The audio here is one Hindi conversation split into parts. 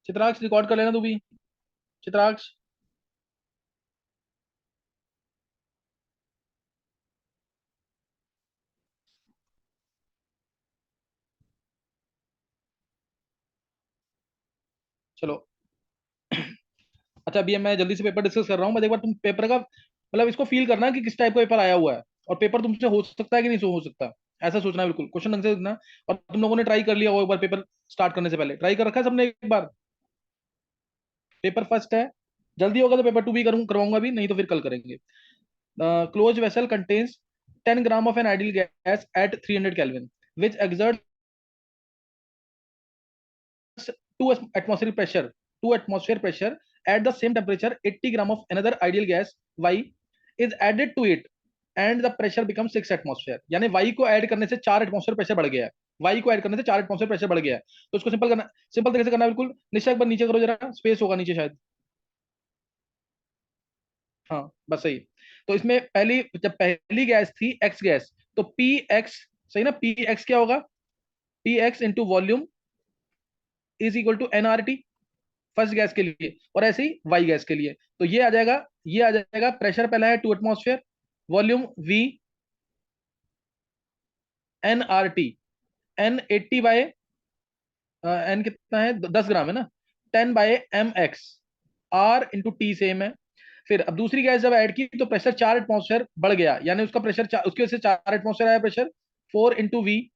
चित्राक्ष रिकॉर्ड कर लेना तू भी। चित्राक्ष। चलो। अच्छा, अभी मैं जल्दी से पेपर डिस्कस कर रहा हूँ, मैं एक बार तुम पेपर का मतलब इसको फील करना कि किस टाइप का पेपर आया हुआ है, और पेपर तुमसे हो सकता है कि नहीं हो सकता, ऐसा सोचना है बिल्कुल, क्वेश्चन ढंग से देखना। और तुम लोगों ने ट्राई कर लिया हो एक बार पेपर स्टार्ट करने से पहले, ट्राई कर रखा है सबने एक बार? पेपर फर्स्ट है, जल्दी होगा तो पेपर टू भी करूँ करवाऊंगा भी, नहीं तो फिर कल करेंगे। Close vessel contains 10 gram of an ideal gas at 300 Kelvin which exerts to atmospheric pressure atmosphere pressure at the same temperature 80 gram of another ideal gas y is added to it and the pressure becomes 6 atmosphere। यानी y को ऐड करने से 4 एटमॉस्फेयर प्रेशर बढ़ गया है। y को ऐड करने से 4 एटमॉस्फेयर प्रेशर बढ़ गया है। तो उसको सिंपल करना, सिंपल तरीके से करना बिल्कुल। निश्चय एक बार नीचे करो जरा, स्पेस होगा नीचे शायद। हाँ बस सही। तो इसमें पहली, जब पहली गैस थी एक्स गैस, तो पी एक्स, सही ना, पी एक्स क्या होगा, P X into volume is equal to N R T, first gas के लिए, और ऐसे ही वाई गैस के लिए। तो ये आ जाएगा, ये आ जाएगा, प्रेशर पहला है 2 atmosphere, volume V, N R T, N 80 by N कितना है, 10 ग्राम है ना, 10/mx, are into T same है। फिर अब दूसरी गैस जब ऐड की तो प्रेशर 4 एटमॉस्फेयर बढ़ गया, यानी उसका प्रेशर उसकी वजह से 4 एटमॉस्फेयर आया प्रेशर, 4 इंटू वी,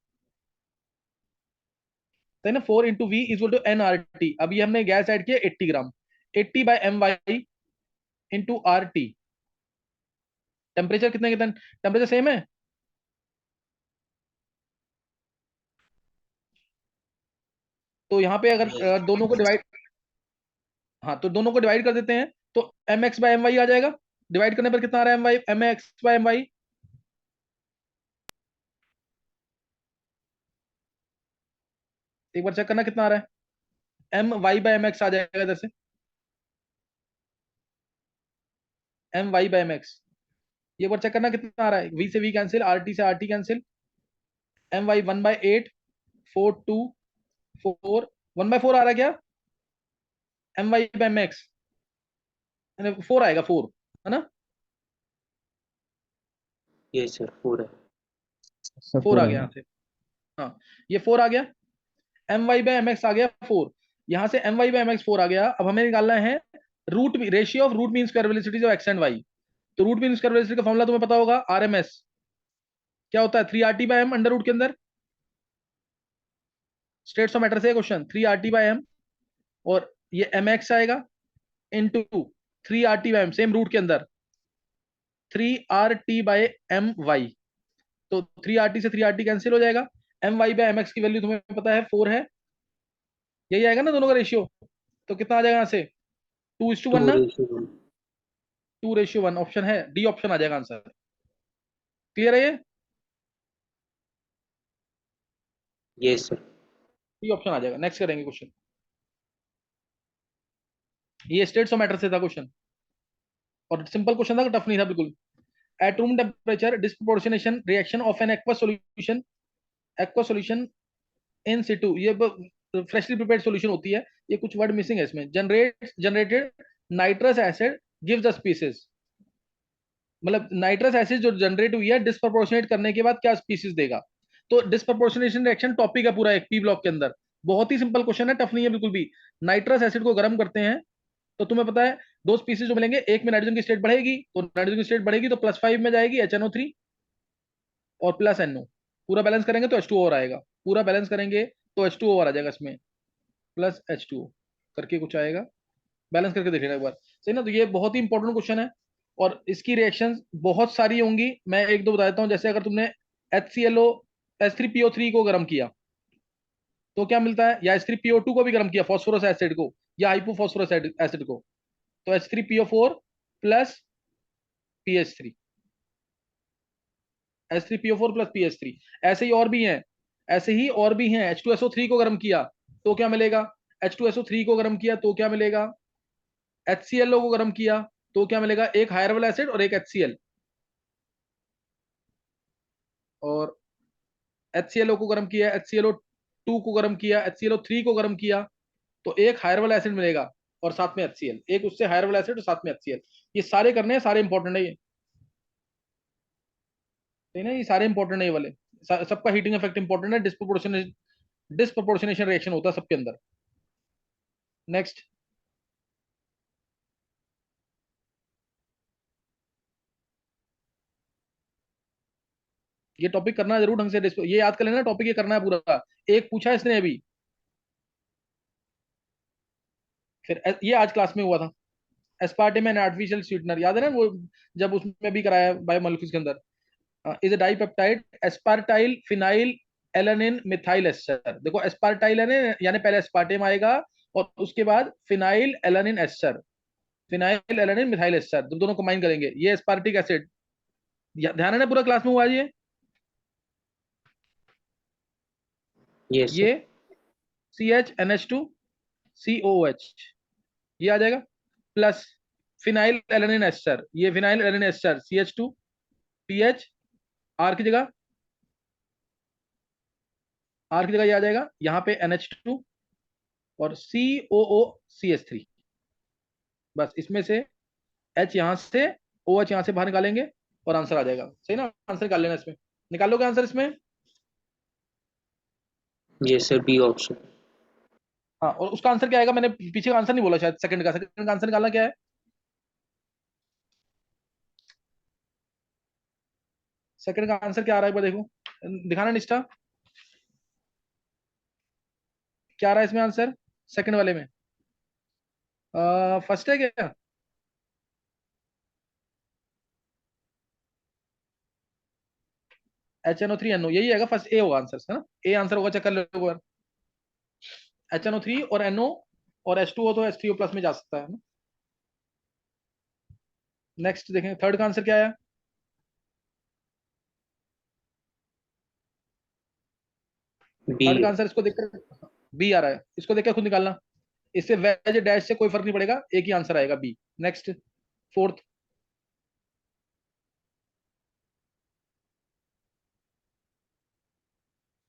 है ना, 4 into V equal to N R T. अभी हमने गैस ऐड किया 80 gram, 80/my into R T. Temperature कितना कितना, टेम्परेचर सेम है। तो यहाँ पे अगर यस। दोनों को डिवाइड, हाँ तो दोनों को डिवाइड कर देते हैं, तो M X by M Y आ जाएगा। डिवाइड करने पर कितना आ रहा है, M Y, M X by M Y, एक बार चेक करना कितना आ रहा है, M Y by M X आ जाएगा इधर से, M Y by M X. ये बार चेक करना कितना आ रहा है, वी से वी कैंसिल, आर टी से R T cancel, M Y 1/8, 4 2 4, 1/4 आ रहा है क्या, M Y by M X, 4 आएगा, 4, है ना, यस सर, 4 है। सब 4 आ पूरा गया है। यहाँ से। हाँ, ये 4 आ गया, M Y by M X आ गया 4, यहाँ से M Y by M X 4 आ गया। अब हमें निकालना है root, ratio of root mean square velocities of X and Y. तो रूट मीन स्क्वायर वेलोसिटी का फॉर्मूला तुम्हें पता होगा, आरएमएस क्या होता है, 3 RT/m अंडर रूट के अंदर, स्टेट्स ऑफ मैटर से क्वेश्चन, 3 RT/m, और ये एम एक्स आएगा इंटू 3 RT/m सेम रूट के अंदर, 3 RT/m y। तो 3 RT से 3 RT कैंसिल हो जाएगा, M Y by M X की वैल्यू तुम्हें पता है 4 है, यही आएगा ना दोनों का रेशियो। तो कितना आ जाएगा यहाँ से, 2:1 2 ना, रेशियो 1। 2:1 ऑप्शन है, डी ऑप्शन आ जाएगा आंसर। क्लियर है ये, यस सर। डी ऑप्शन आ जाएगा। नेक्स्ट करेंगे क्वेश्चन, ये स्टेट्स ऑफ मैटर से था क्वेश्चन, और सिंपल क्वेश्चन था, टफ नहीं था बिल्कुल। At room temperature disproportionation reaction of N aqua solution in Situ, ये फ्रेशली प्रिपेयर्ड सॉल्यूशन होती है, ये कुछ वर्ड मिसिंग है इसमें, generated nitrous acid gives the species, मतलब नाइट्रस एसिड जो जनरेट हुई है डिस्प्रोपोर्शनेट करने के बाद क्या स्पीसीज देगा। तो डिस्प्रोपोर्शनेशन रिएक्शन टॉपिक है पूरा एक पी ब्लॉक के अंदर, बहुत ही सिंपल क्वेश्चन है, टफ नहीं है बिल्कुल भी। नाइट्रस एसिड को गर्म करते हैं, तो तुम्हें पता है दो स्पीसीज जो मिलेंगे, एक में नाइट्रोजन की स्टेट बढ़ेगी, तो नाइट्रोजन की स्टेट बढ़ेगी तो +5 में जाएगी HNO3, और प्लस NO, पूरा बैलेंस करेंगे तो H2O और आएगा, पूरा बैलेंस करेंगे तो H2O और आ जाएगा इसमें, प्लस H2O करके कुछ आएगा, बैलेंस करके देख लेना एक बार, सही ना। तो ये बहुत ही इंपॉर्टेंट क्वेश्चन है, और इसकी रिएक्शन बहुत सारी होंगी, मैं एक दो बता देता हूँ। जैसे अगर तुमने HClO H3PO3 को गर्म किया तो क्या मिलता है, या H3PO2 को भी गर्म किया, फॉस्फोरस एसिड को या हाइपोफॉस्फोरस एसिड को, तो H3PO4 plus PH3, H3PO4 plus PH3। ऐसे ही और भी हैं, ऐसे ही और भी हैं, H2SO3 को गर्म किया तो क्या मिलेगा, H2SO3 को गर्म किया तो क्या मिलेगा, HClO को गर्म किया तो क्या मिलेगा, एक हायर वाला एसिड और एक HCl, और HClO को गर्म किया, HClO2 को गर्म किया, HClO3 को गर्म किया, तो एक हायर वाला एसिड मिलेगा और साथ में HCl, एक उससे हायर वाला एसिड और साथ में HCl। ये सारे करने हैं, सारे इंपॉर्टेंट है ये, ठीक है ना, ये सारे इंपॉर्टेंट है ये वाले। सबका हीटिंग इफेक्ट इंपॉर्टेंट है, डिस्प्रोपोर्शनेशन रिएक्शन होता है सबके अंदर। नेक्स्ट, ये टॉपिक करना है जरूर ढंग से, ये याद कर लेना टॉपिक, ये करना है पूरा। एक पूछा इसने अभी, फिर ये आज क्लास में हुआ था, एस्पार्टेम एंड आर्टिफिशियल स्वीटनर, याद है ना वो, जब उसमें भी कराया बायोमोलिक्यूल्स के अंदर। Is a dipeptide aspartyl phenyl alanine methyl ester. देखो एस्पार्टाइल यानी पहले एस्पार्टेम आएगा और उसके बाद phenyl alanine ester, phenyl alanine methyl ester, जब दोनों कंबाइन करेंगे ये एस्पार्टिक एसिड। ध्यान है ना, पूरा क्लास में हुआ है यस सर। ये CHNH2COOH, ये आ जाएगा, प्लस फिनाइल एलानिन एस्टर, ये phenyl alanine ester CH2, R की जगह, आर की जगह ये आ जाएगा यहाँ पे NH2 और COOCH3। बस इसमें से H यहाँ से, OH यहाँ से बाहर निकालेंगे और आंसर आ जाएगा, सही ना, आंसर निकाल लेना इसमें, निकालोगे आंसर इसमें। Yes sir, B option. हाँ, और उसका आंसर क्या आएगा, मैंने पीछे का आंसर नहीं बोला शायद, सेकंड का आंसर निकालना क्या है, सेकंड का आंसर क्या आ रहा है एक बार देखो, दिखाना निष्ठा, क्या आ रहा है इसमें आंसर सेकंड वाले में, फर्स्ट है क्या, HNO3NO, यही आएगा फर्स्ट, ए होगा आंसर, है ना, ए आंसर होगा, चेक कर लो एक बार। HNO3 और NO और H2 हो तो H3O प्लस में जा सकता है ना। नेक्स्ट देखें, थर्ड का आंसर क्या आया, बी। थर्ड का आंसर इसको देखकर बी आ रहा है, इसको देखकर खुद निकालना, इससे वेज डैश से कोई फर्क नहीं पड़ेगा, एक ही आंसर आएगा B. Next, fourth,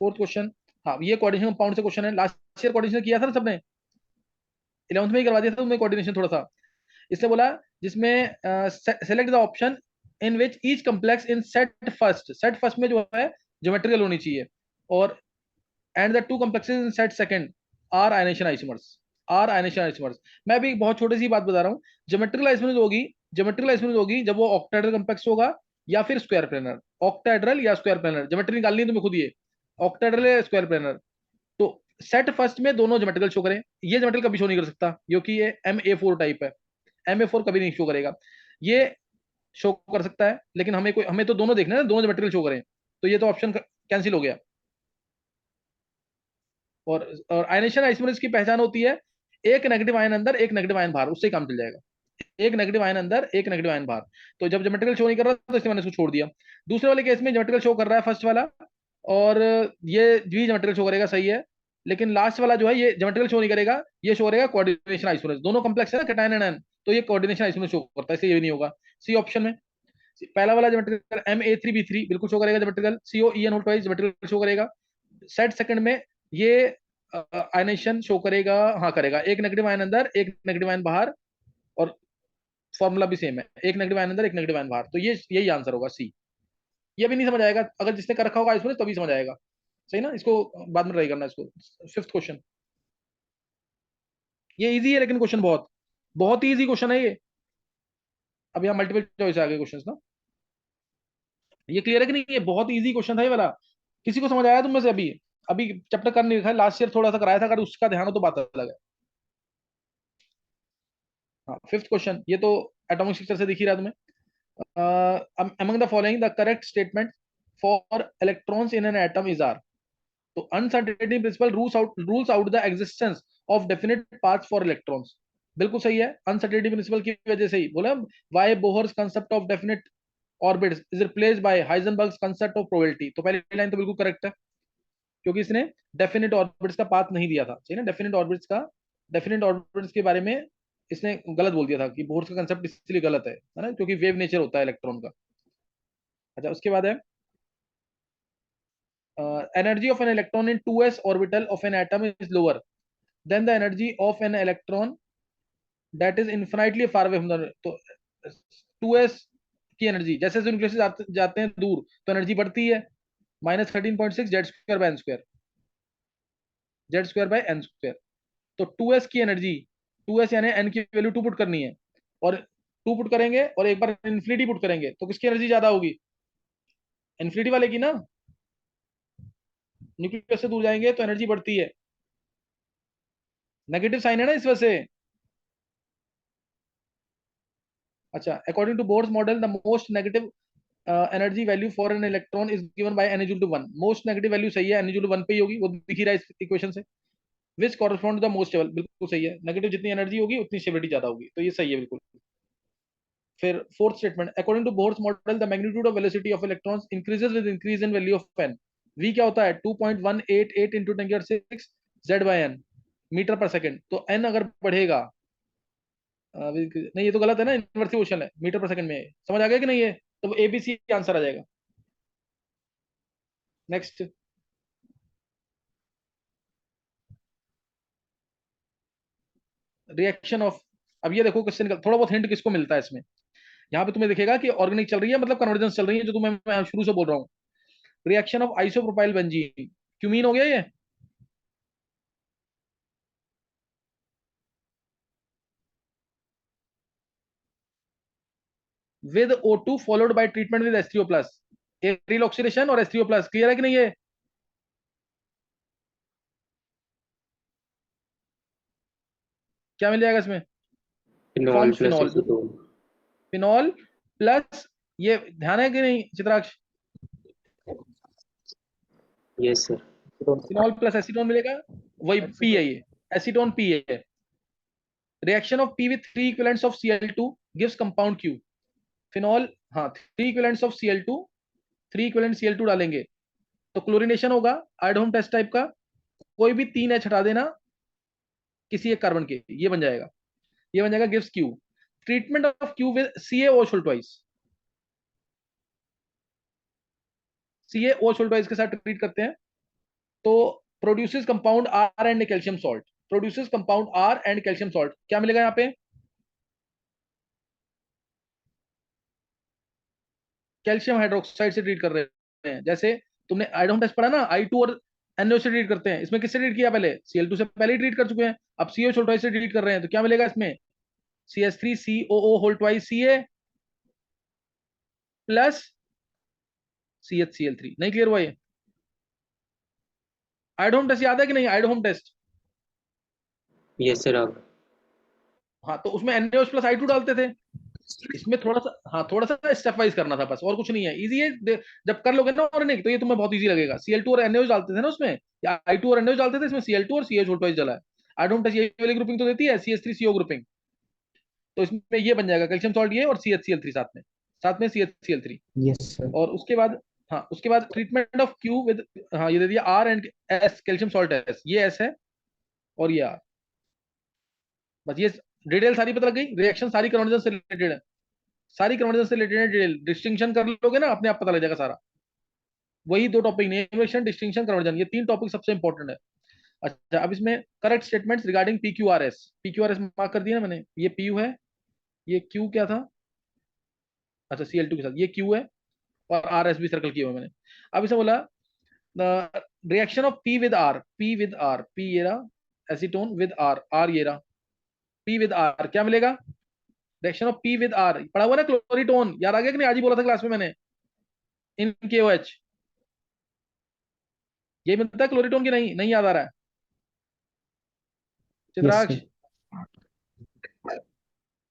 fourth question, हाँ ये कोऑर्डिनेशन कंपाउंड से क्वेश्चन है, लास्ट ईयर कोऑर्डिनेशन किया था ना सबने, 11th में ही करवा दिया था तुम्हें कोऑर्डिनेशन थोड़ा सा। इसने बोला जिसमें select the option in which each complex in set first में जो है ज्योमेट्रिकल होनी चाहिए, और and the two complexes in set second are ionisation isomers, are ionisation isomers. मैं भी एक बहुत छोटी सी बात बता रहा हूँ, ज्योमेट्रिकल आइसोमर्स होगी, ज्योमेट्रिकल आइसोमर्स होगी जब वो ऑक्टाहेड्रल कॉम्प्लेक्स होगा या फिर स्क्वायर प्लेनर, ऑक्टाहेड्रल या स्क्वायर प्लेनर, ज्योमेट्री निकालनी है तुम्हें खुद, ये ऑक्टाहेड्रल या स्क्वायर प्लेनर। तो सेट फर्स्ट में दोनों ज्योमेट्रिकल शो करें, ये ज्योमेट्रिकल कभी शो नहीं कर सकता क्योंकि ये MA4 टाइप है, MA4 कभी नहीं शो करेगा, ये शो कर सकता है, लेकिन हमें तो दोनों देखना है ना, दोनों ज्योमेट्रिकल शो करें, तो ये तो ऑप्शन कैंसिल हो गया। और आयनेशन आइसोमर्स की पहचान होती है एक नेगेटिव आयन अंदर एक नेगेटिव आयन बाहर, उससे ही काम चल जाएगा, एक नेगेटिव आयन अंदर एक नेगेटिव आयन बाहर। तो जब ज्योमेट्रिकल शो नहीं कर रहा तो इसलिए मैंने इसको छोड़ दिया। दूसरे वाले केस में ज्योमेट्रिकल शो कर रहा है फर्स्ट वाला, और ये भी ज्योमेट्रिकल शो करेगा, सही है, लेकिन लास्ट वाला जो है ये ज्योमेट्रिकल शो नहीं करेगा, ये शो करेगा कोऑर्डिनेशन आइसोमर्स, दोनों कॉम्प्लेक्स है ना कैटायन एंड एन, तो ये कोऑर्डिनेशन आइसोमर्स शो करता है, इसलिए ये भी नहीं होगा। सी ऑप्शन में पहला वाला ज्योमेट्रिकल MA3B3 बिल्कुल शो करेगा, geometrical COEN whole twice geometrical show करेगा। सेट सेकंड में ये आयनेशन शो करेगा, हाँ करेगा, एक नेगेटिव आयन अंदर एक नेगेटिव आयन बाहर, और फॉर्मूला भी सेम है, एक नेगेटिव आयन अंदर एक नेगेटिव आयन बाहर, तो ये यही आंसर होगा सी। ये भी नहीं समझ आएगा, अगर जिसने कर रखा होगा इसमें तभी समझ आएगा, सही ना, इसको बाद में ट्राई करना इसको। फिफ्थ क्वेश्चन, ये इजी है लेकिन क्वेश्चन बहुत बहुत ही इजी क्वेश्चन है ये। अब यहाँ मल्टीपल चॉइस आ गए क्वेश्चन ना, ये क्लियर है कि नहीं, ये बहुत इजी क्वेश्चन था ये वाला। किसी को समझ आया तुम में से अभी, अभी चैप्टर कर नहीं रखा है, लास्ट ईयर थोड़ा सा कराया था, अगर उसका ध्यान हो तो बात अलग है। हाँ, फिफ्थ क्वेश्चन, ये तो एटॉमिक स्ट्रक्चर से दिख ही रहा है तुम्हें। among the following the correct statement for electrons in an atom is R। तो uncertainty principle rules out the existence of definite paths for electrons, बिल्कुल सही है, अनसर्टेनिटी प्रिंसिपल की वजह से ही बोला, why Bohr's concept of definite orbits is replaced by Heisenberg's concept of probability. तो पहली लाइन तो बिल्कुल करेक्ट है, क्योंकि इसने डेफिनेट ऑर्बिट्स का पाथ नहीं दिया था, सही ना, डेफिनेट ऑर्बिट्स के बारे में इसने गलत बोल दिया था कि बोहर्स का कंसेप्ट इसलिए गलत है ना, क्योंकि वेव नेचर होता है इलेक्ट्रॉन का। अच्छा, उसके बाद है energy of an electron in 2s orbital of an atom is lower. Then the energy of an electron that is infinitely far away from the, तो 2s की एनर्जी जैसे जैसे न्यूक्लियस से जाते हैं दूर तो एनर्जी बढ़ती है, -13.6 z² बाय n², तो 2s की एनर्जी, 2s यानी n की वैल्यू 2 पुट करनी है, और 2 पुट करेंगे और एक बार इन्फिनिटी पुट करेंगे तो किसकी एनर्जी ज्यादा होगी? इन्फिनिटी वाले की ना। न्यूक्लियस से दूर जाएंगे तो एनर्जी बढ़ती है, नेगेटिव साइन है ना इस वजह से। अच्छा, according to Bohr's model the most negative energy value for an electron is given by n=1। Most negative value सही है, n=1 पे ही होगी, वो दिख ही रहा है इस इक्वेशन से। Which correspond to the most stable, बिल्कुल सही है, नेगेटिव जितनी एनर्जी होगी उतनी स्टेबिलिटी ज्यादा होगी, तो ये सही है बिल्कुल। फिर fourth statement, according to Bohr's model the magnitude of velocity of electrons increases with increase in value of N. V क्या होता है? 2.188 इंटू 10⁶ z/n मीटर पर सेकंड। तो n अगर बढ़ेगा, नहीं ये तो गलत है ना, इनवर्स क्वेश्चन है, मीटर पर सेकंड में है। समझ आ गया कि नहीं है? तो ABC आंसर आ जाएगा। नेक्स्ट, रिएक्शन ऑफ, अब ये देखो क्वेश्चन थोड़ा बहुत हिंट किसको मिलता है इसमें। यहाँ पे तुम्हें दिखेगा कि ऑर्गेनिक चल रही है, मतलब कन्वर्जेंस चल रही है, जो तुम्हें मैं शुरू से बोल रहा हूँ। Reaction of isopropyl benzene, cumene हो गया ये, with O2 followed by treatment with H3O+, aerial oxidation और H3O+, क्लियर है कि नहीं ये? क्या मिल जाएगा इसमें? Phenol forms plus phenol, acetone. Phenol plus, ये ध्यान है कि नहीं Chitraksh? Yes sir. Phenol plus acetone मिलेगा, वही पी है ये, एसीटोन पी है। Reaction of P with 3 equivalents of Cl2 gives compound Q। Phenol, हाँ 3 equivalents of Cl2, 3 equivalent Cl2 डालेंगे तो क्लोरीनेशन होगा, आइडोम टेस्ट टाइप का, कोई भी 3H हटा देना किसी एक कार्बन के, ये बन जाएगा, ये बन जाएगा gives Q। Treatment of Q with CaO twice, CaO twice के साथ ट्रीट करते हैं तो produces compound R and calcium salt, produces compound R and calcium salt, क्या मिलेगा यहाँ पे? कैल्शियम हाइड्रोक्साइड से ट्रीट कर रहे हैं। जैसे तुमने आइडोम टेस्ट पढ़ा ना, I2 और NO से ट्रीट करते हैं, इसमें किससे ट्रीट किया पहले? Cl2 से पहले ही ट्रीट कर चुके हैं, अब CaO ट्वाइस से ट्रीट कर रहे हैं, तो क्या मिलेगा इसमें? CH3COO whole twice Ca plus CHCl3। नहीं क्लियर हुआ ये? आइडोम टेस्ट याद है कि नहीं? आइडोम टेस्ट, यस सर आप। हाँ तो उसमें NaOH प्लस I2 डालते थे, इसमें थोड़ा सा, हाँ थोड़ा सा स्टेप वाइज करना था बस, और कुछ नहीं है, इजी है। जब कर लोगे ना ऑर्गेनिक तो ये तुम्हें बहुत इजी लगेगा। Cl2 और NaOH डालते थे ना उसमें, या I2 और NaOH डालते थे, इसमें Cl2 और CH ट्वाइस डाला है। आई डोंट टच, ये वाली ग्रुपिंग तो देती है CH3CO ग्रुपिंग, तो इसमें ये बन जाएगा कैल्शियम सॉल्ट ये और CHCl3 साथ में, साथ में CHCl3। Yes sir. और उसके बाद, हाँ उसके बाद ट्रीटमेंट ऑफ Q विद, हाँ ये दे दिया R and S, calcium salt S, ये S है और ये R। बस ये डिटेल सारी पता लग गई, रिएक्शन सारी कन्वर्जन से रिलेटेड है, सारी कन्वर्जन से रिलेटेड डिटेल, डिस्टिंक्शन कर लोगे ना अपने आप पता लग जाएगा सारा। वही दो टॉपिक, नेम, डिस्टिंक्शन, कन्वर्जन, ये तीन टॉपिक सबसे इंपॉर्टेंट है। अच्छा, अब इसमें correct statements regarding PQRS, PQRS mark कर दिया ना मैंने, ये PU है, ये Q क्या था? अच्छा Cl2 के साथ ये Q है, और RS भी सर्कल किया हुआ मैंने। अब इसे बोला reaction of P with R, P with R, P ये रहा एसीटोन विद R, R ये रहा, P विद R क्या मिलेगा? Reaction of P with R पढ़ा हुआ ना, क्लोरीटोन, याद आ गया कि नहीं? आज ही बोला था क्लास में मैंने, इन KOH, ये मिलता है क्लोरीटोन की, नहीं नहीं याद आ रहा है yes Chitraksha? Sir.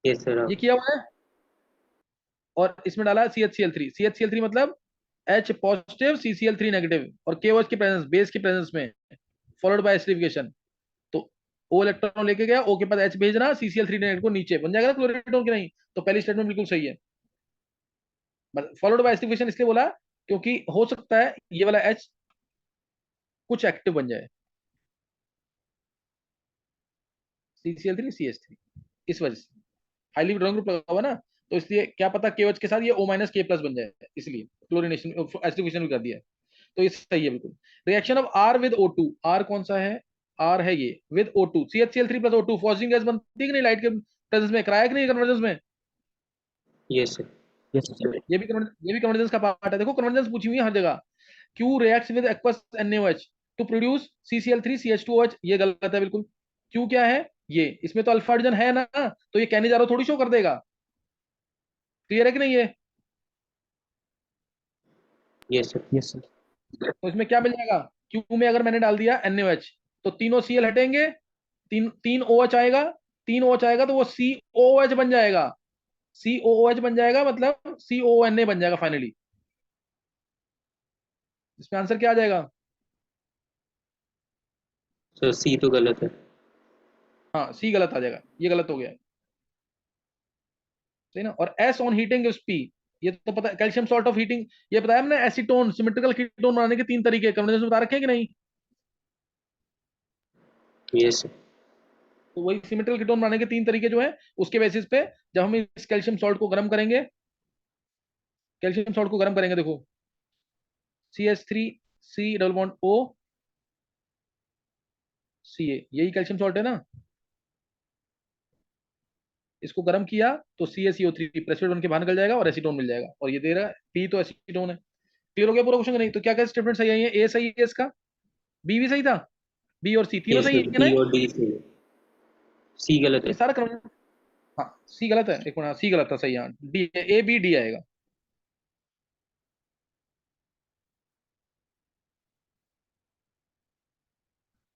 Yes sir ये आप। किया हुआ है, और इसमें डाला है CHCl3, CHCl3 मतलब H पॉजिटिव CCl3 नेगेटिव, और KOH की प्रेजेंस, बेस की प्रेजेंस में, फॉलोड बाय एसिडिफिकेशन। तो O इलेक्ट्रॉन लेके गया, O के पास H भेजना, CCl3 नेगेटिव को नीचे बन जाएगा ना क्लोरीटोन की, नहीं? तो पहली स्टेटमेंट बिल्कुल सही है। फॉलोड बाय एसिडिफिकेशन इसलिए बोला क्योंकि हो सकता है ये वाला H कुछ एक्टिव बन जाए, CCl3 CH3, इस वजह से हाईली ड्रॉइंग ग्रुप लगा हुआ ना, तो इसलिए क्या पता KOH के साथ ये O-K+ बन जाए, इसलिए क्लोरीनेशन एसिडिफिकेशन भी कर दिया है। तो ये सही है बिल्कुल। Reaction of R with O2, R कौन सा है? R है ये with O2 CHCl3 plus O2 phosphoric gas बनती है कि नहीं लाइट के प्रेजेंस में, कराया कि नहीं कन्वर्जेंस में? Yes, sir. ये भी कन्वर्जेंस का पार्ट है। देखो कन्वर्जेंस पूछी हुई है हर जगह। Q reacts with aqueous NaOH to produce CCl3 CH2OH, ये गलत है बिल्कुल। Q क्या है? ये इसमें तो अल्फा हाइड्रोजन है ना, तो ये कहने जा रहा थोड़ी शो कर देगा। क्लियर है कि नहीं ये? Yes, sir. तो इसमें क्या मिल जाएगा? Q में अगर मैंने डाल दिया NaOH तो तीनों Cl हटेंगे, तीन तीन OH आएगा, तीन OH आएगा तो वो COOH बन जाएगा। COOH बन जाएगा मतलब CONA बन जाएगा फाइनली। इसमें आंसर क्या आ जाएगा? सर C तो गलत है। हाँ सी गलत आ जाएगा, ये गलत हो गया, सही ना। और S on heating is P, ये तो पता है, कैल्शियम सॉल्ट ऑफ हीटिंग, ये बताया हमने। एसीटोन सिमेट्रिकल कीटोन बनाने के तीन तरीके कन्वर्जेंस में बता रखे हैं कि नहीं? Yes, sir. तो वही सिमेट्रिकल कीटोन बनाने के तीन तरीके जो है, उसके बेसिस पे जब हम इस कैल्शियम सॉल्ट को गर्म करेंगे, कैल्शियम सॉल्ट को गर्म करेंगे, देखो CH3 C double bond O Ca, यही कैल्शियम सॉल्ट है ना। इसको गर्म किया तो CaCO3 प्रेसिपिटेट बन के बाहर निकल जाएगा और एसीटोन मिल जाएगा, और ये दे रहा है पी तो एसीटोन है। क्लियर हो गया पूरा क्वेश्चन? नहीं तो क्या क्या स्टेटमेंट सही है? ये ए सही है इसका, बी भी सही था, बी और सी तीनों Yes, सही sir. है ना? B और D से C गलत ये है। सारा क्रम, हाँ सी गलत है, एक मिनट, सी गलत था, सही, हाँ डी, ए बी डी आएगा।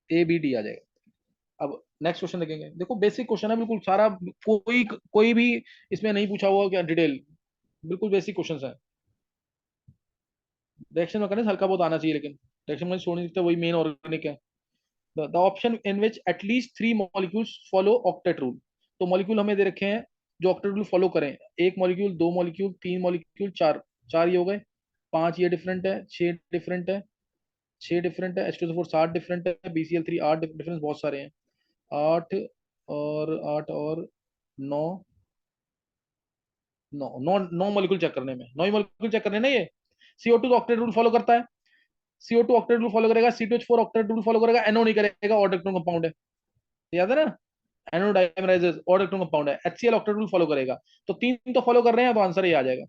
ए बी डी आ जाएगा। अब नेक्स्ट क्वेश्चन देखेंगे। देखो बेसिक क्वेश्चन है बिल्कुल सारा, कोई कोई भी इसमें नहीं पूछा हुआ क्या डिटेल, बिल्कुल बेसिक क्वेश्चन है। रिएक्शन में करने से हल्का बहुत आना चाहिए, लेकिन रिएक्शन में छोड़ नहीं सकते, वही मेन ऑर्गेनिक है। The option in which at least three molecules follow octet rule, तो मॉलिक्यूल हमें दे रखे हैं जो ऑक्टेट रूल फॉलो करें। एक मॉलिक्यूल, दो मॉलिक्यूल, तीन मॉलिक्यूल, चार, चार ये हो गए, पांच ये डिफरेंट है, छह डिफरेंट है, छह डिफरेंट है, H2SO4 सात डिफरेंट है, BCl3 आठ डिफरेंस, बहुत सारे हैं। आठ और आठ और नौ, नौ नौ नौ मॉलिक्यूल चेक करने में, नौ ही मॉलिक्यूल चेक करने ना ये। CO2 तो ऑक्टेट रूल फॉलो करता है, CO2 ऑक्टेट रूल फॉलो करेगा, C2H4 ऑक्टेट रूल फॉलो करेगा, NO नहीं करेगा, ऑड इलेक्ट्रॉन कंपाउंड है, याद है ना। NO डाइमराइजेस ऑड इलेक्ट्रॉन कंपाउंड है, HCl ऑक्टेट रूल फॉलो करेगा। तो तीन तो फॉलो कर रहे हैं, तो आंसर ये आ जाएगा।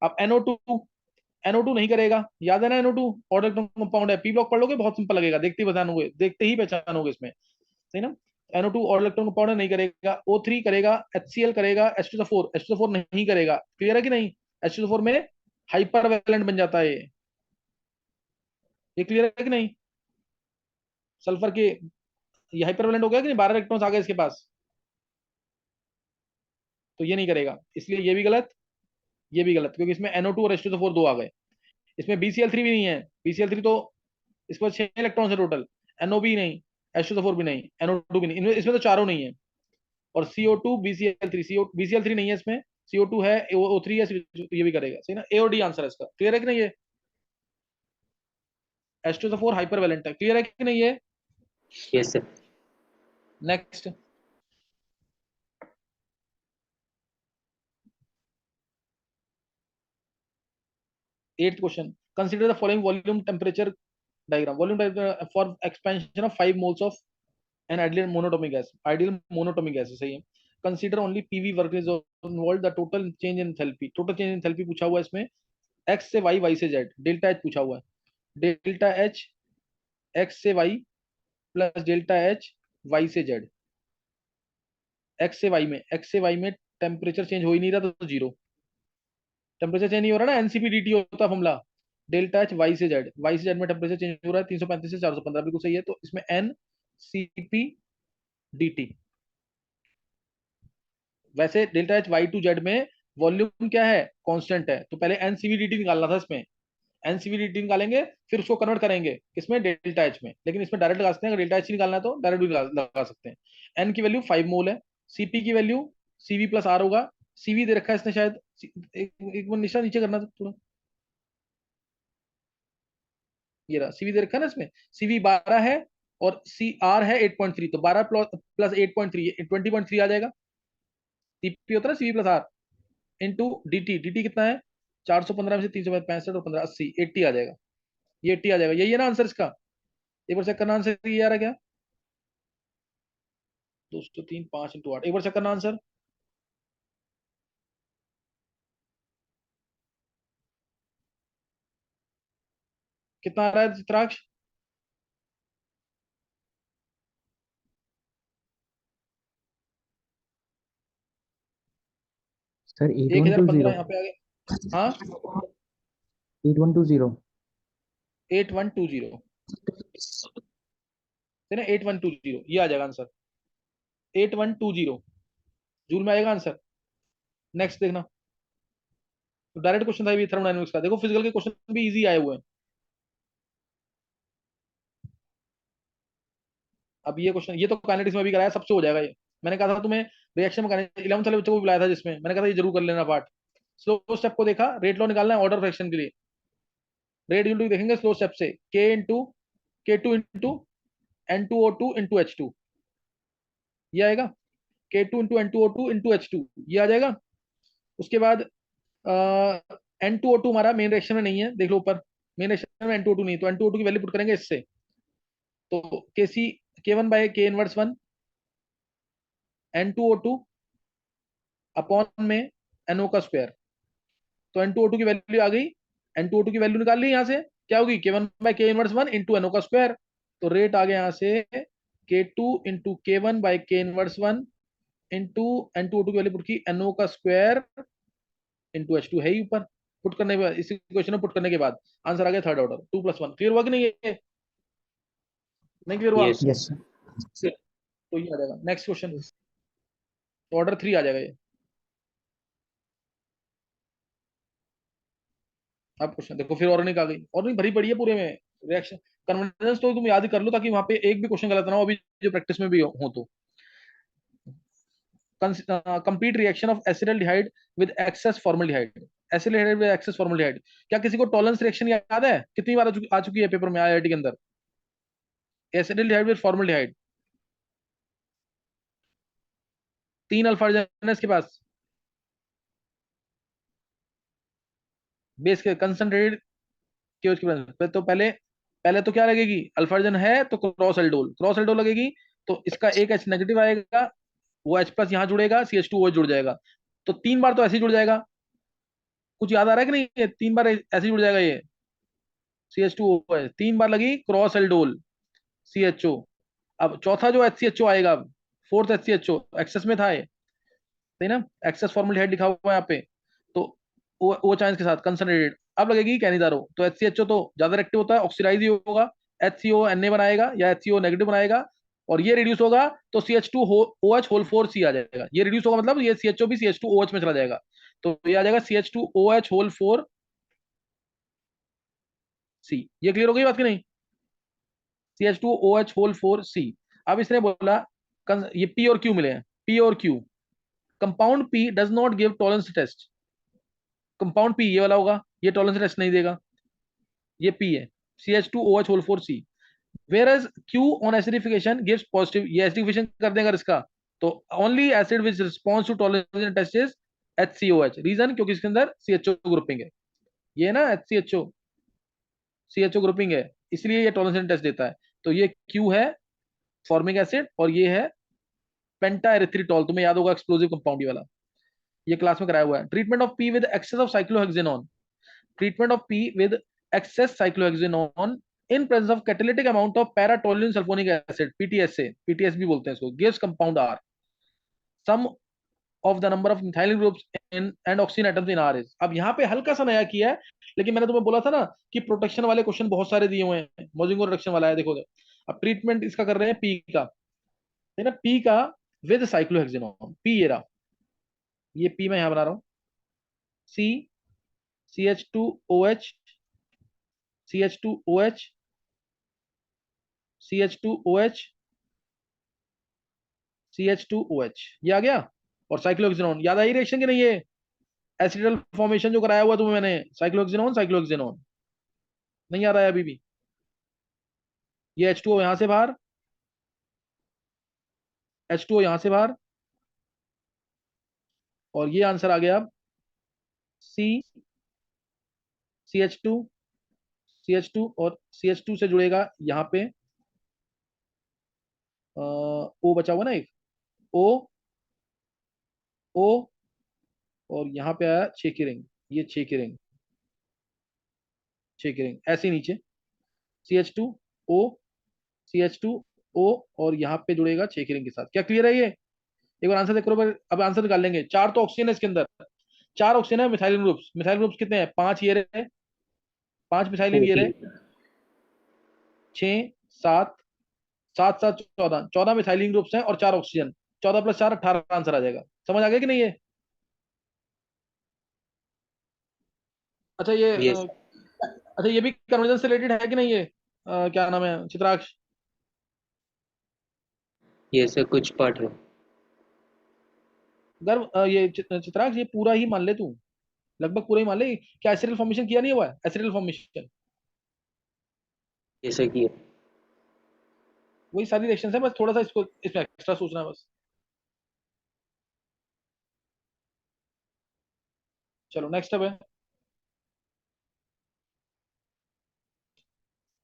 अब NO2, NO2 नहीं करेगा, याद है ना, NO2 ऑड इलेक्ट्रॉन कंपाउंड है। पी ब्लॉक पढ़ लोगे, बहुत सिंपल लगेगा, देखते ही पहचानोगे, देखते ही पहचानोगे इसमें, सही ना। NO2 और इलेक्ट्रॉन कंपाउंड नहीं करेगा। O3 करेगा, HCl करेगा, H2SO4 नहीं करेगा। क्लियर है कि नहीं? H2SO4 में हाइपर वैलेंट बन जाता है ये क्लियर है कि नहीं? सल्फर के, ये हाइपर वैलेंट हो गया कि नहीं, 12 इलेक्ट्रॉन्स आ गए इसके पास, तो ये नहीं करेगा, इसलिए ये भी गलत, ये भी गलत, क्योंकि इसमें NO2 और H2SO4 दो आ गए। इसमें BCl3 भी नहीं है, BCl3 तो इसके पास 6 इलेक्ट्रॉन्स है टोटल। NO भी नहीं, H2SO4 भी नहीं, NO2 भी नहीं, इसमें तो चारों नहीं है। और CO2 BCl3, BCl3 नहीं है इसमें, CO2 है, O3 है, ये भी करेगा, सही ना। A और D आंसर है इसका। क्लियर है कि नहीं ये? H2SO4 हाइपर वैलेंट है। क्लियर है कि नहीं ये? Yes, sir. Next, eighth question, consider the following volume temperature diagram. Volume for expansion of 5 moles of an ideal monatomic gas, ideal monatomic gas, सही है। Consider only PV work is involve, the total change in enthalpy, total change in enthalpy पूछा हुआ है इसमें, एक्स से वाई, वाई से जेड, डेल्टा एच पूछा हुआ है। डेल्टा एच एक्स से Y plus delta H Y से जेड। एक्स से वाई में टेम्परेचर चेंज हो ही नहीं रहा, तो जीरो। टेम्परेचर चेंज नहीं हो रहा ना, एनसीपी होता फॉर्मूला। डेल्टा एच वाई से जेड, वाई से जेड में टेम्परेचर चेंज हो रहा है 335 से 415, बिल्कुल सही है। तो इसमें N C P D T. वैसे delta H Y to Z में वॉल्यूम क्या है, कांस्टेंट है, तो पहले एनसीवीडीटी निकालना था इसमें। एनसीवीडीटी निकालेंगे, फिर उसको कन्वर्ट करेंगे किसमें, डेल्टा एच में। लेकिन इसमें डायरेक्ट लगा सकते हैं, अगर डेल्टा एच निकालना है तो डायरेक्ट भी लगा सकते हैं। एन की वैल्यू 5 मोल है, सीपी की वैल्यू सीवी प्लस आर होगा। सीवी दे रखा है इसने शायद, एक बार निशान नीचे करना था थोड़ा, ये रहा सीवी दे रखा है ना इसमें, सीवी 12 है और सी आर है 8.3, तो 12 प्लस 8.3 20.3 आ जाएगा। सीपी होता है ना CV plus R into D T कितना है, 415 में से 365 और 15 80, 80 आ जाएगा, ये 80 आ जाएगा, यही है ना आंसर इसका। एक बार चेक करना आंसर ये आ रहा है क्या? 203 5 × 8, एक बार चेक करना आंसर। कितना आ रहा है चित्राक्ष? सर 1015 8120। यहाँ पे आ गया। हाँ 8120। 8120 है ना, 8120 ये आ जाएगा आंसर। 8120 जूल में आएगा आंसर। नेक्स्ट देखना, तो डायरेक्ट क्वेश्चन था ये थर्मोडायनेमिक्स का। देखो फिजिकल के क्वेश्चन भी इजी आए हुए हैं। अब ये क्वेश्चन, ये तो काइनेटिक्स में भी कराया, सबसे हो जाएगा ये। मैंने कहा था तुम्हें रिएक्शन में 11th वाले बच्चों को बुलाया था, जिसमें मैंने कहा था ये जरूर कर लेना पार्ट। स्लो स्टेप को देखा, रेट लॉ निकालना है ऑर्डर फ्रैक्शन के लिए। रेट इंटू देखेंगे स्लो स्टेप से, K into N2O2 into H2, ये आएगा। K2 into N2O2 into H2, ये आ जाएगा। उसके बाद N2O2 हमारा मेन रिएक्शन में नहीं है, देख लो ऊपर। मेन रिएक्शन में N2O2 नहीं, तो N2O2 की वैल्यू पुट करेंगे इससे। तो K1/K−1 N2O2 अपॉन में NO का स्क्वायर। तो N2O2 की वैल्यू आ गई। N2O2 की वैल्यू निकाल ली यहाँ से, क्या होगी? K1/K−1 इंटू NO का स्क्वायर। तो रेट आ गया यहाँ से K2 into K1/K−1 into N2O2 की वैल्यू पुट की NO का स्क्वायर इंटू H2 है ही ऊपर। पुट करने के बाद, इस इक्वेशन में पुट करने के बाद आंसर आ गया थर्ड ऑर्डर 2+1। क्लियर हुआ कि नहीं ये? नहीं क्लियर हुआ? Yes yes sir. तो ये आ जाएगा नेक्स्ट क्वेश्चन, ऑर्डर 3 आ जाएगा ये। अब क्वेश्चन देखो, फिर ऑर्गेनिक आ गई। ऑर्गेनिक भरी पड़ी है पूरे में। रिएक्शन कन्वर्जेंस तो तुम याद ही कर लो, ताकि वहां पे एक भी क्वेश्चन गलत ना हो, अभी जो प्रैक्टिस में भी हो तो। Complete reaction of acetaldehyde with excess formaldehyde. Acetaldehyde with excess formaldehyde, क्या किसी को टॉलरेंस रिएक्शन याद है? कितनी बार आ चुकी है पेपर में, आईआईटी के अंदर? एसिडल्डिहाइड विद फॉर्मल्डिहाइड, 3 अल्फा हाइड्रोजन है इसके पास। बेस के कंसंट्रेटेड के उसके बाद तो पहले पहले तो क्या लगेगी? अल्फा हाइड्रोजन है तो क्रॉस एल्डोल, क्रॉस एल्डोल लगेगी। तो इसका एक H नेगेटिव आएगा, वो H+ यहाँ जुड़ेगा, CH2OH जुड़ जाएगा। तो 3 बार तो ऐसे ही जुड़ जाएगा। कुछ याद आ रहा है कि नहीं? ये 3 बार ऐसे ही जुड़ जाएगा ये। CH2OH 3 बार लगी, क्रॉस एल्डोल, CHO। अब चौथा जो HCHO आएगा, फोर्थ HCHO एक्सेस में था ये, सही ना? एक्सेस फॉर्मल्डिहाइड लिखा हुआ है यहाँ पे। तो वो चांस के साथ कंसंट्रेटेड अब लगेगी कैनिदारो। तो HCHO तो ज्यादा रिएक्टिव होता है, ऑक्सीडाइज ही होगा, HCO Na बनाएगा या HCO नेगेटिव बनाएगा, और ये रिड्यूस होगा तो CH2OH होल 4C आ जाएगा। ये रिड्यूस होगा मतलब ये CHO भी CH2OH में चला जाएगा। तो ये आ जाएगा CH2OH होल 4C। ये क्लियर हो गई बात की नहीं? CH2OH whole 4C। अब इसने बोला ये P और Q मिले हैं, P और Q। Compound P does not give Tollens test. Compound P ये वाला होगा, ये टॉलरेंस टेस्ट नहीं देगा, ये P है, CH2OH whole 4C। whereas Q on acidification gives positive, ये एसिडिफिकेशन कर देगा इसका। तो only acid which response to Tollens test is HCOH। Reason, क्योंकि इसके अंदर CHO ग्रुपिंग है, ये ना HCHO CHO ग्रुपिंग है, इसलिए ये टॉलरेंस टेस्ट देता है। तो ये Q है फॉर्मिक एसिड, और ये है पेंटा एरिथ्रिटॉल, तुम्हें याद होगा एक्सप्लोसिव कंपाउंड वाला, ये क्लास में कराया हुआ है। Treatment of P with excess of cyclohexanone, treatment of P with excess cyclohexanone in presence of catalytic amount of para-toluene sulfonic acid, PTSA, PTS भी बोलते हैं इसको, gives compound R, sum of the number of methylene groups in and oxygen atoms in R is। अब यहाँ पे हल्का सा नया किया है, लेकिन मैंने तुम्हें बोला था ना कि प्रोटेक्शन वाले क्वेश्चन बहुत सारे दिए हुए हैं, मोजिंगो रिडक्शन वाला है, देखोगे। अब ट्रीटमेंट इसका कर रहे हैं P का, है ना, P का विद साइक्लोहेक्सेनोन। P ये रहा, ये P मैं यहाँ बना रहा हूँ, C CH2OH CH2OH CH2OH CH2OH, ये आ गया। और साइक्लोहेक्सेनोन याद आई रिएक्शन की नहीं? ये एसिडल फॉर्मेशन जो कराया हुआ तुम्हें मैंने, साइक्लोहेक्सेनोन साइक्लोहेक्सेनोन, नहीं याद आया अभी भी? ये H2O यहां से बाहर, H2O यहां से बाहर, और ये आंसर आ गया C CH2 CH2, और CH2 से जुड़ेगा यहाँ पे ओ बचा हुआ ना एक, ओ, ओ, और यहाँ पे आया 6 की रिंग, ये 6 की रिंग, 6 की रिंग ऐसे ही नीचे, CH2O, CH2O, और यहाँ पे जुड़ेगा 6 की रिंग के साथ। क्या क्लियर है ये? एक बार आंसर देखो, अब आंसर निकाल लेंगे। 4 तो ऑक्सीजन है इसके अंदर, 4 ऑक्सीजन है। मिथाइलिन ग्रुप्स, मिथाइलिन ग्रुप्स कितने हैं? 5 ये रहे, 5 मिथाइलिन ये रहे, 14 6, 7, 7 7 14, 14 मिथाइलिन ग्रुप्स हैं और 4 ऑक्सीजन। 14 + 4 18 आंसर आ जाएगा। समझ आ गया कि नहीं ये? अच्छा ये यस अच्छा ये भी कन्वर्जन से रिलेटेड है कि नहीं ये? क्या नाम है चित्राक्ष? यस सर, कुछ पार्ट है। गर्व ये चित्राक्ष, ये पूरा ही मान ले तू, लगभग पूरा ही मान ले। क्या एसिडल फॉर्मेशन किया नहीं हुआ है? एसिडल फॉर्मेशन यस सर किया। वही सारी रिएक्शंस है, बस थोड़ा सा इसको इसमें एक्स्ट्रा सोचना है बस। चलो नेक्स्ट अब है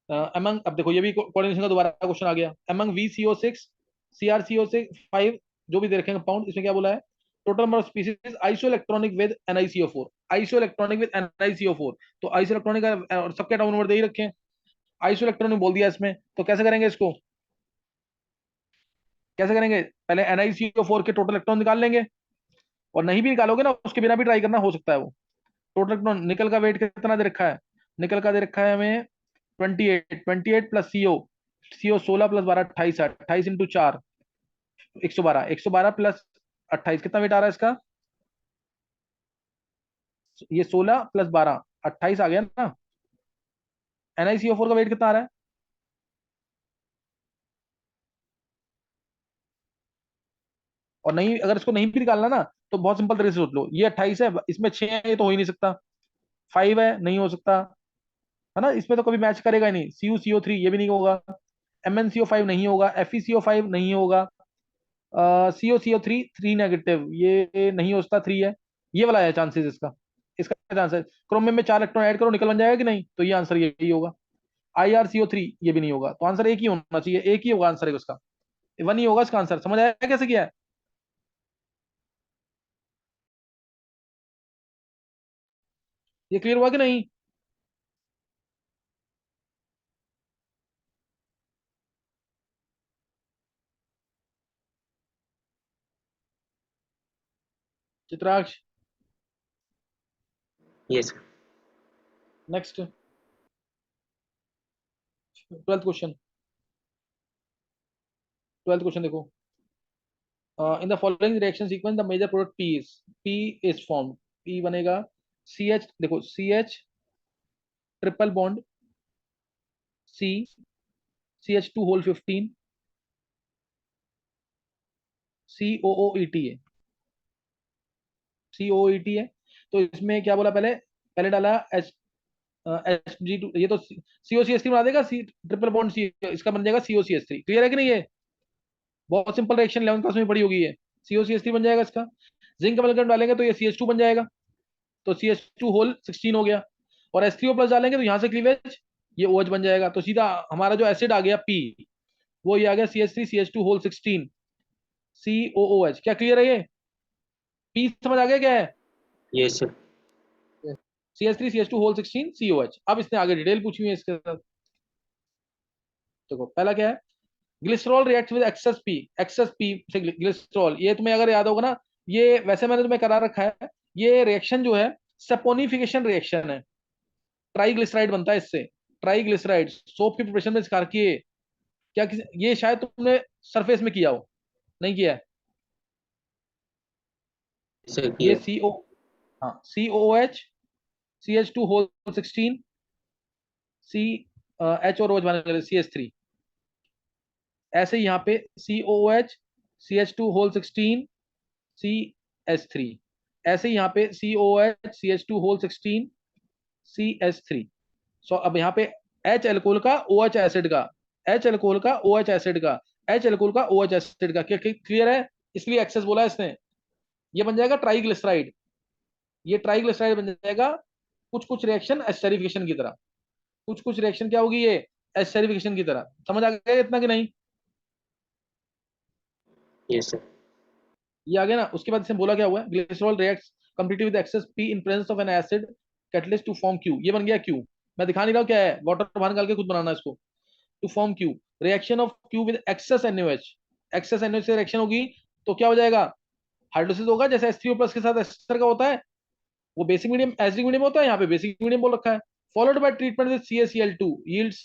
अमंग। अब देखो ये भी कोऑर्डिनेशन का दोबारा क्वेश्चन आ गया। अमंग VCO6 CrCO5 जो भी दे रखे हैं कंपाउंड, इसमें क्या बोला है? Total number of species iso electronic with NiCO4, iso electronic with NiCO4। तो आइसो इलेक्ट्रॉनिक का और सबके एटॉमिक नंबर दे ही रखे हैं, आइसो इलेक्ट्रॉनिक बोल दिया इसमें। तो कैसे करेंगे इसको? कैसे करेंगे? पहले NiCO4 के टोटल इलेक्ट्रॉन निकाल लेंगे, और नहीं भी निकालोगे ना उसके बिना भी ट्राई करना, हो सकता है वो। टोटल इलेक्ट्रॉन, निकल का वेट कितना दे रखा है? निकल का दे रखा है हमें 28, 28 प्लस CO 16 + 12 28 है, 28 × 4 112, 112 प्लस 28 कितना वेट आ रहा है इसका? ये 16 + 12 28 आ गया ना। NiCO4 का वेट कितना आ रहा है? और नहीं, अगर इसको नहीं भी निकालना ना, तो बहुत सिंपल तरीके से सोच लो, ये 28 है, इसमें 6 है, ये तो हो ही नहीं सकता। 5 है, नहीं हो सकता, है ना? इसमें तो कभी मैच करेगा ही नहीं। CuCO3 ये भी नहीं होगा, MnCO5 नहीं होगा, FeCO5 नहीं होगा, COCO3 3 नेगेटिव ये नहीं हो सकता, 3 है। ये वाला है चांसेस इसका, इसका चांस है। क्रोमियम में 4 इलेक्ट्रॉन ऐड करो, निकल बन जाएगा कि नहीं? तो ये आंसर यही होगा। IrCO3 ये भी नहीं होगा, तो आंसर एक ही होना चाहिए, एक ही होगा आंसर है उसका, 1 ही होगा इसका आंसर। समझ आया कैसे किया है? ये क्लियर हुआ कि नहीं? Chitraksh, yes sir. Next 12th question, 12th question देखो। In the following reaction sequence the major product P is formed. P बनेगा CH, देखो CH triple bond C, CH2 whole 15, COOET है, COET है। तो इसमें क्या बोला पहले? पहले डाला Hg2, ये तो COCH3 बना देगा, C ट्रिपल बॉन्ड C, इसका बन जाएगा COCH3। क्लियर है कि नहीं? ये बहुत सिंपल रिएक्शन 11th क्लास में पड़ी होगी ये। COCH3 बन जाएगा इसका। जिंक अमलगम डालेंगे तो ये CH2 बन जाएगा, तो CH2 होल 16 हो गया। और H3O+ डालेंगे तो यहाँ से क्लीवेज, ये OH बन जाएगा। तो सीधा हमारा जो एसिड आ गया P, वो ये आ गया CH3 CH2 होल 16 COOH। क्या क्लियर है ये? P समझ आ गया क्या है? Yes sir. CH3 CH2 whole 16 COH। अब इसने आगे डिटेल पूछी हुई है इसके साथ। देखो पहला क्या है? Glycerol react with excess P से ग्लिसरॉल। ये तुम्हें अगर याद होगा ना, ये वैसे मैंने तुम्हें करा रखा है। ये रिएक्शन जो है सपोनिफिकेशन रिएक्शन है, ट्राइग्लिसराइड बनता है इससे। ट्राइग्लिसराइड सोप की प्रिपरेशन में इसका किए, ये शायद तुमने सरफेस में किया हो, नहीं किया है? सर ये किया। CO, हाँ COOH CH2 whole 16 C H और OH बना CH3। ऐसे ही यहाँ पे COOH CH2 होल 16 CH3। ऐसे ही यहाँ पे COOH CH2 होल 16 CH3। सो अब यहाँ पे H एल्कोहल का OH एसिड का, H एल्कोहल का OH एसिड का, H एल्कोहल का OH एसिड का। क्लियर है? इसलिए एक्सेस बोला है इसने। ये बन जाएगा ट्राइग्लिसराइड, ये ट्राइग्लिसराइड बन जाएगा। कुछ कुछ रिएक्शन एस्टेरिफिकेशन की तरह, कुछ कुछ रिएक्शन क्या होगी ये? एस्टेरिफिकेशन की तरह। समझ आ गया इतना कि नहीं? Yes, sir. ये आ गया ना। उसके बाद इसने बोला क्या हुआ है, glycerol reacts completely with excess P in presence of an acid catalyst to form Q. ये बन गया क्यू। मैं दिखा नहीं रहा हूं क्या है, वाटर बाहर निकाल के खुद बनाना है इसको। To form Q, reaction of Q with excess NaOH, excess NaOH से रिएक्शन होगी तो क्या हो जाएगा, हाइड्रोलिसिस होगा। जैसे H3O+ के साथ एस्टर का होता है, वो बेसिक मीडियम एसिडिक मीडियम होता है, यहाँ पे बेसिक मीडियम बोल रखा है। Followed by treatment with CaCl2 yields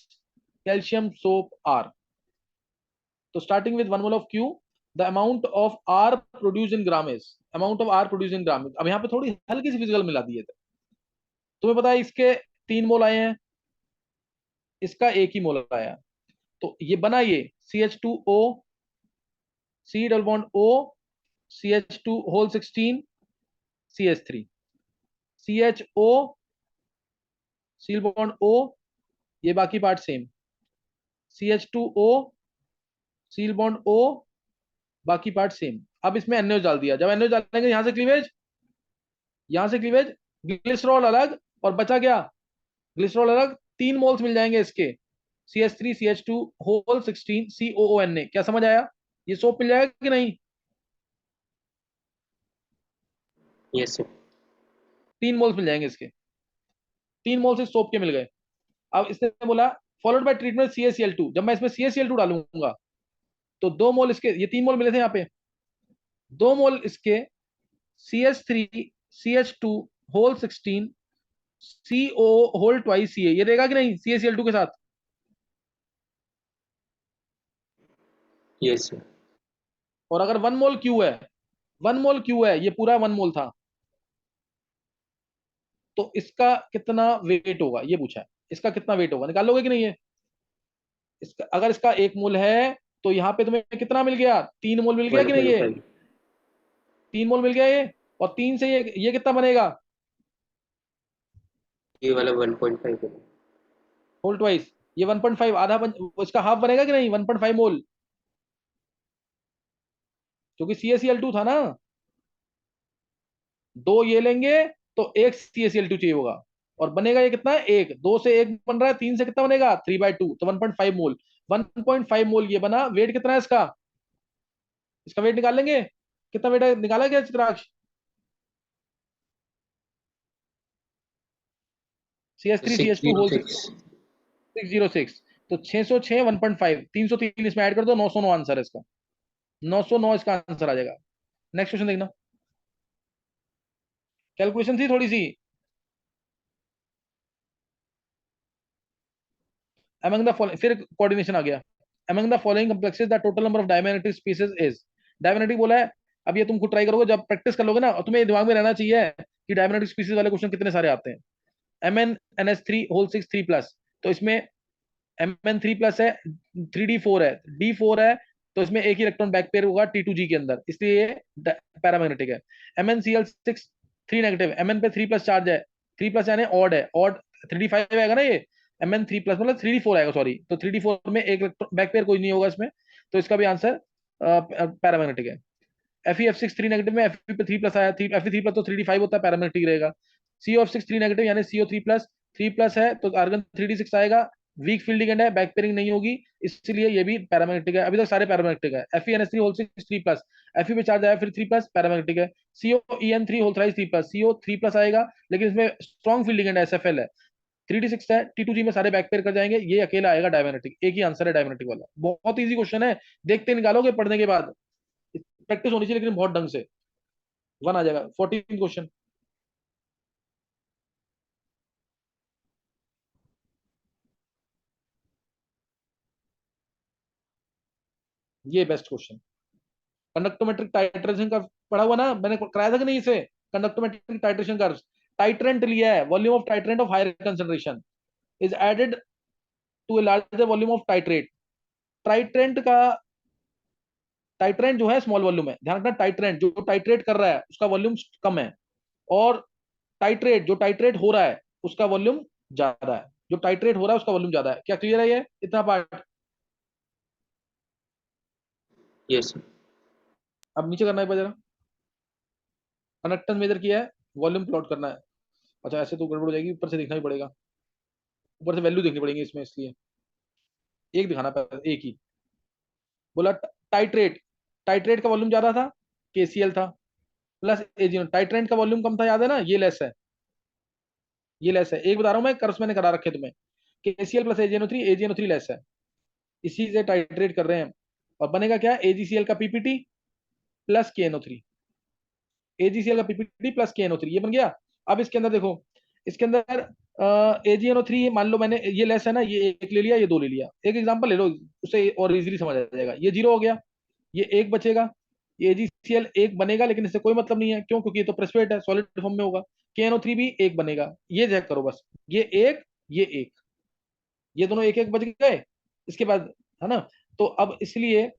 calcium soap R। तो starting with 1 mole of Q, the amount of R produce in gram is, amount of R produce in gram. अब यहाँ पे थोड़ी हल्की सी फिजिकल मिला दिए थे। तुम्हें पता है इसके 3 मोल आए हैं, इसका 1 ही मोल आया। तो ये बना ये CH2O, C double bond O, CH2 whole 16, CH3, CHO, C bond O, ये बाकी पार्ट सेम, CH2O, सील बॉन्ड O, बाकी पार्ट सेम। अब इसमें NaOH डाल दिया। जब NaOH डालेंगे यहां से क्लीवेज, यहां से क्लीवेज, ग्लिसरॉल अलग और बचा क्या, ग्लिसरॉल अलग। 3 मोल्स मिल जाएंगे इसके, CH3 CH2 होल 16 COONA। क्या समझ आया, ये सोप मिल जाएगा कि नहीं। Yes, sir. 3 मोल्स मिल जाएंगे इसके, 3 मोल्स इस सोप के मिल गए। अब इसने बोला फॉलोड बाय ट्रीटमेंट CaCl2। जब मैं इसमें CaCl2 डालूंगा तो 2 मोल इसके, ये 3 मोल मिले थे यहाँ पे, 2 मोल इसके CH3 CH2 whole 16 CO whole twice CA, ये रहेगा कि नहीं CaCl2 के साथ। Yes, sir. और अगर 1 मोल Q है, 1 मोल Q है, ये पूरा 1 मोल था, तो इसका कितना वेट होगा ये पूछा है। इसका कितना वेट होगा, निकाल लोगे कि नहीं ये। इसका अगर इसका 1 मोल है तो यहाँ पे तुम्हें कितना मिल गया, 3 मोल मिल गया कि नहीं, ये 1.5. 3 मोल मिल गया ये। और 3 से ये कितना बनेगा, ये वाला 1.5 है. Whole twice. ये 1.5 इसका हाफ बनेगा कि नहीं, 1.5 मोल, क्योंकि CaCl2 था ना। 2 ये लेंगे तो 1 CaCl2 चाहिए होगा, और बनेगा ये कितना है, 1। 2 से 1 बन रहा है, 3 से कितना बनेगा, 3/2, तो 1.5 मोल। 1.5 मोल ये बना। वेट कितना है इसका, इसका वेट निकाल लेंगे। कितना वेट है, निकाला क्या चित्राक्ष। CH3 CH2 whole 606. 606, तो 606 1.5, 303 इसमें ऐड कर दो, 909 आंसर है इसका, 909 इसका आंसर आ जाएगा। नेक्स्ट क्वेश्चन देखना, कैलकुलेशन थी थोड़ी सी। among the following, फिर कोऑर्डिनेशन आ गया। among the following complexes the total number of diamagnetic species is, diamagnetic बोला है। अब ये तुम खुद ट्राई करोगे, जब प्रैक्टिस कर लोगे ना, और तुम्हें दिमाग में रहना चाहिए कि डायमैग्नेटिक स्पीसीज वाले क्वेश्चन कितने सारे आते हैं। MnNS3 होल 6 3+, तो इसमें Mn3+ है, 3d4 है, d4 है, तो इसमें एक ही इलेक्ट्रॉन बैक पेयर होगा T2G के अंदर, इसलिए ये पैरामैग्नेटिक है। MnCl6 3 नेगेटिव, Mn पे 3+ चार्ज है, 3+ यानी ऑड है, ऑड 3d5 आएगा ना ये। Mn3+ मतलब 3d4 आएगा, सॉरी, तो 3d4 में एक बैक पेयर कोई नहीं होगा इसमें, तो इसका भी आंसर पैरामैग्नेटिक है। FeF6 3 नेगेटिव में Fe पे 3+ आया, Fe3+ तो 3d5 होता है, पैरामैग्नेटिक रहेगा। COF6 3 नेगेटिव यानी CO3+, 3+ है तो आर्गन 3d6 आएगा, वीक फील्ड लिगेंड है, बैक पेयरिंग नहीं होगी, इसलिए ये भी पैरामैग्नेटिक है। अभी तक सारे पैरामैग्नेटिक है। FeNS3 होल 6 3+, Fe पे चार्ज आया फिर 3+, पैरामैग्नेटिक है। COEN3 होल 3+, CO 3+ आएगा, लेकिन इसमें स्ट्रॉन्ग फील्ड लिगेंड है, SFL है, 3d6 है, T2G में सारे बैक पेयर कर जाएंगे, ये अकेला आएगा डायमैग्नेटिक। एक ही आंसर है डायमैग्नेटिक वाला। बहुत इजी क्वेश्चन है, देखते निकालोगे पढ़ने के बाद, प्रैक्टिस होनी चाहिए लेकिन बहुत ढंग से। 1 आ जाएगा। 14 क्वेश्चन, ये बेस्ट क्वेश्चन। कंडक्टोमेट्रिक टाइट्रेशन का पढ़ा हुआ ना, मैंने कराया था कि नहीं इसे, कंडक्टोमेट्रिक टाइट्रेशन कर्व। टाइट्रेंट लिया है, volume of titrant of higher concentration is added to a larger volume of titrate. Titrant का, टाइट्रेंट जो है स्मॉल वॉल्यूम है, ध्यान रखना, टाइट्रेंट जो टाइट्रेट कर रहा है उसका वॉल्यूम कम है, और टाइट्रेट जो टाइट्रेट हो रहा है उसका वॉल्यूम ज्यादा है, जो टाइट्रेट हो रहा है उसका वॉल्यूम ज्यादा है। क्या क्लियर है ये इतना पार्ट। Yes, sir. अब नीचे करना है एक बार जरा, कंडक्टेंस मेजर किया है, वॉल्यूम प्लॉट करना है। अच्छा ऐसे तो गड़बड़ हो जाएगी, ऊपर से देखना भी पड़ेगा, ऊपर से वैल्यू देखनी पड़ेगी इसमें, इसलिए एक दिखाना पड़ेगा, एक ही बोला। टाइट्रेट, टाइट्रेट का वॉल्यूम ज्यादा था, KCl था, प्लस AgNO। टाइट्रेंट का वॉल्यूम कम था, याद है ना, ये लेस है, ये लेस है। एक बता रहा हूं मैं, कर्व्स मैंने करा रखे तुम्हें, KCl plus AgNO3, AgNO3 less है, इसी से टाइट्रेट कर रहे हैं। और बनेगा क्या, AgCl का PPT प्लस KNO3, AgCl का PPT प्लस KNO3, ये बन गया। अब इसके अंदर देखो, इसके अंदर AgNO3 मान लो मैंने, ये लेस है ना, ये एक ले लिया, ये दो ले लिया, एक एग्जांपल ले लो, उससे और इजीली समझ आ जाएगा। ये 0 हो गया, ये एक बचेगा, ये AgCl एक बनेगा, लेकिन इससे कोई मतलब नहीं है, क्यों, क्योंकि ये तो प्रेसिपिटेट है, सॉलिड फॉर्म में होगा। KNO3 भी एक बनेगा, ये चेक करो बस, ये एक, ये एक, ये दोनों एक एक बच गए। इसके बाद, है ना, तो अब इसलिए,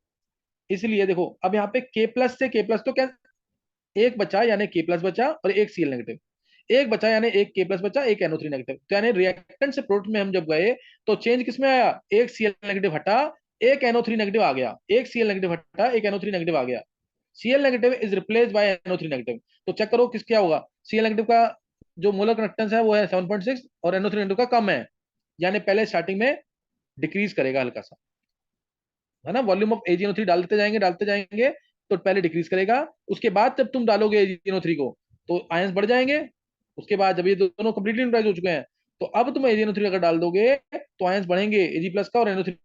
इसलिए देखो अब यहाँ पे K प्लस से K प्लस, तो क्या, एक बचा यानी K प्लस बचा और एक Cl नेगेटिव, एक बचा यानी एक K प्लस बचा, एक NO3 नेगेटिव। तो यानी रिएक्टेंट से प्रोडक्ट में हम जब गए तो चेंज किसमें आया, एक Cl नेगेटिव हटा, एक NO3 नेगेटिव आ गया, एक Cl नेगेटिव हटा, एक NO3 नेगेटिव आ गया। Cl negative is replaced bye NO3 negative. तो चेक करो किस क्या होगा, Cl नेगेटिव का जो मोलर कंडक्टेंस है वो है 7.6 और NO3 नेगेटिव का कम है, यानी पहले स्टार्टिंग में डिक्रीज करेगा हल्का सा, है ना। वॉल्यूम ऑफ AgNO3 डालते जाएंगे तो पहले डिक्रीज करेगा, उसके बाद जब तुम डालोगे AgNO3 को तो आयंस बढ़ जाएंगे। उसके बाद जब ये दोनों कंप्लीटली न्यूट्रलाइज हो चुके हैं, तो अब तुम AgNO3 अगर डाल दोगे तो आयंस बढ़ेंगे, Ag प्लस का और NO3